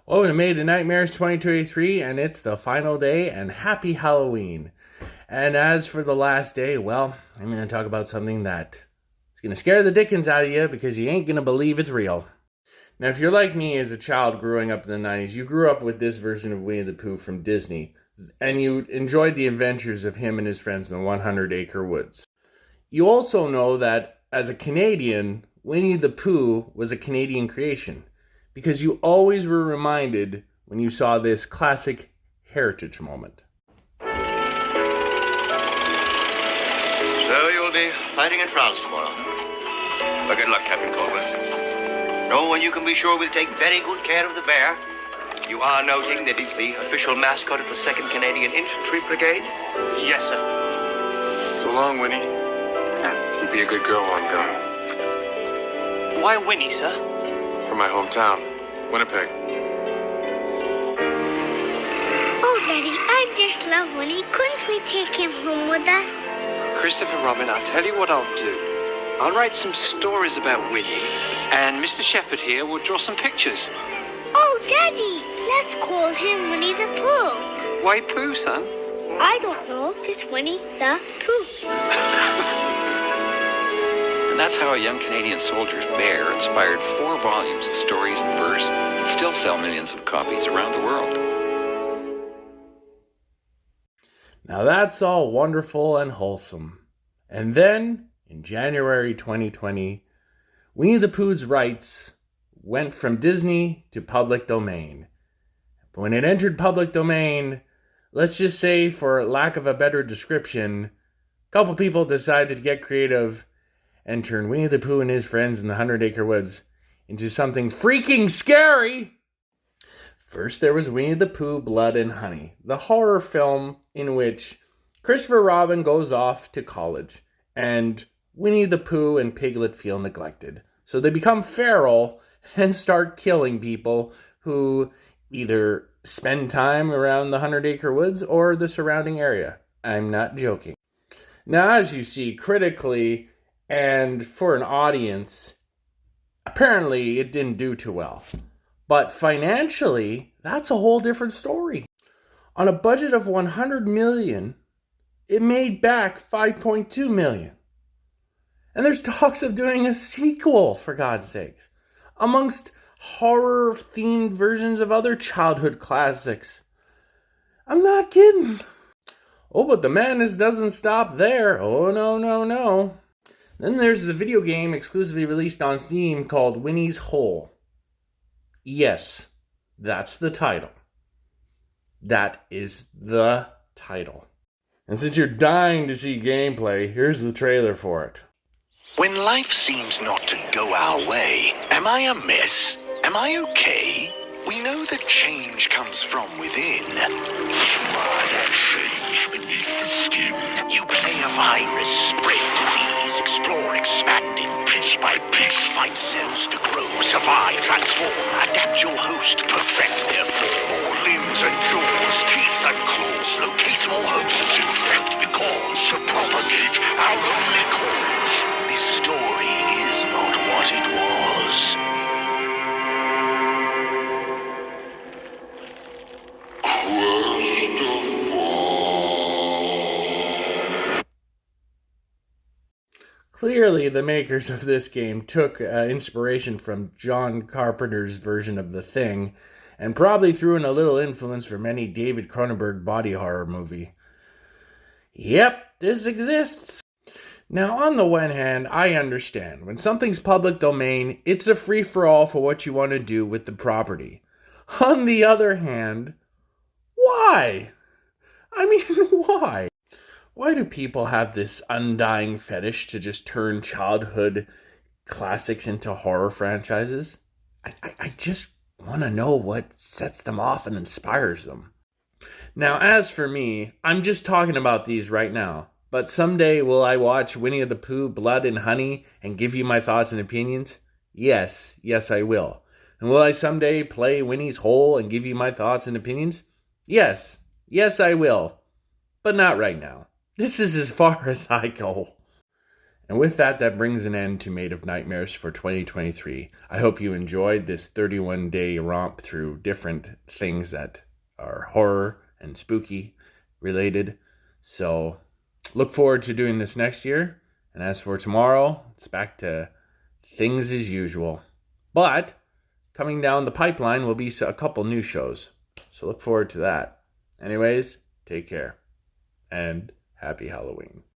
Welcome to Made to Nightmares 2023, and it's the final day, and happy Halloween. And as for the last day, well, I'm going to talk about something that is going to scare the dickens out of you because you ain't going to believe it's real. Now, if you're like me as a child growing up in the 90s, you grew up with this version of Winnie the Pooh from Disney, and you enjoyed the adventures of him and his friends in the 100-acre woods. You also know that, as a Canadian, Winnie the Pooh was a Canadian creation, because you always were reminded when you saw this classic heritage moment. So you'll be fighting in France tomorrow. Well, good luck, Captain Colbert. No, and you can be sure we'll take very good care of the bear. You are noting that it's the official mascot of the 2nd Canadian Infantry Brigade? Yes, sir. So long, Winnie. You be a good girl while I'm gone. Why Winnie, sir? From my hometown, Winnipeg. Oh, Daddy, I just love Winnie. Couldn't we take him home with us? Christopher Robin, I'll tell you what I'll do. I'll write some stories about Winnie, and Mr. Shepherd here will draw some pictures. Oh, Daddy, let's call him Winnie the Pooh. Why Pooh, son? I don't know, just Winnie the Pooh. And that's how a young Canadian soldier's bear inspired 4 volumes of stories and verse that still sell millions of copies around the world. Now that's all wonderful and wholesome. And then, in January 2020, Winnie the Pooh's rights went from Disney to public domain. But when it entered public domain, let's just say, for lack of a better description, a couple people decided to get creative and turn Winnie the Pooh and his friends in the 100-acre woods into something freaking scary. First, there was Winnie the Pooh, Blood and Honey, the horror film in which Christopher Robin goes off to college, and Winnie the Pooh and Piglet feel neglected. So they become feral and start killing people who either spend time around the 100-acre woods or the surrounding area. I'm not joking. Now, as you see, critically and for an audience, apparently it didn't do too well. But financially, that's a whole different story. On a budget of $100 million, it made back $5.2 million. And there's talks of doing a sequel, for God's sakes, amongst horror-themed versions of other childhood classics. I'm not kidding. Oh, but the madness doesn't stop there. Oh, no. Then there's the video game exclusively released on Steam called Winnie's Hole. Yes, that's the title. That is the title. And since you're dying to see gameplay, here's the trailer for it. When life seems not to go our way, am I a mess? Am I okay? We know that change comes from within. You are that change beneath the skin. You play a virus, spread disease, explore expanding, piece by piece, find cells to grow, survive, transform, adapt your host, perfect their form. More limbs and jaws, teeth and claws, locate more hosts, infect because to propagate our only cause. This story is not what it was. Clearly, the makers of this game took inspiration from John Carpenter's version of The Thing, and probably threw in a little influence from any David Cronenberg body horror movie. Yep, this exists. Now, on the one hand, I understand. When something's public domain, it's a free-for-all for what you want to do with the property. On the other hand, why? I mean, why? Why do people have this undying fetish to just turn childhood classics into horror franchises? I just want to know what sets them off and inspires them. Now, as for me, I'm just talking about these right now. But someday, will I watch Winnie the Pooh, Blood and Honey and give you my thoughts and opinions? Yes, I will. And will I someday play Winnie's Hole and give you my thoughts and opinions? Yes, I will. But not right now. This is as far as I go. And with that, that brings an end to Made of Nightmares for 2023. I hope you enjoyed this 31-day romp through different things that are horror and spooky related. So look forward to doing this next year. And as for tomorrow, it's back to things as usual. But coming down the pipeline will be a couple new shows. So look forward to that. Anyways, take care. And happy Halloween.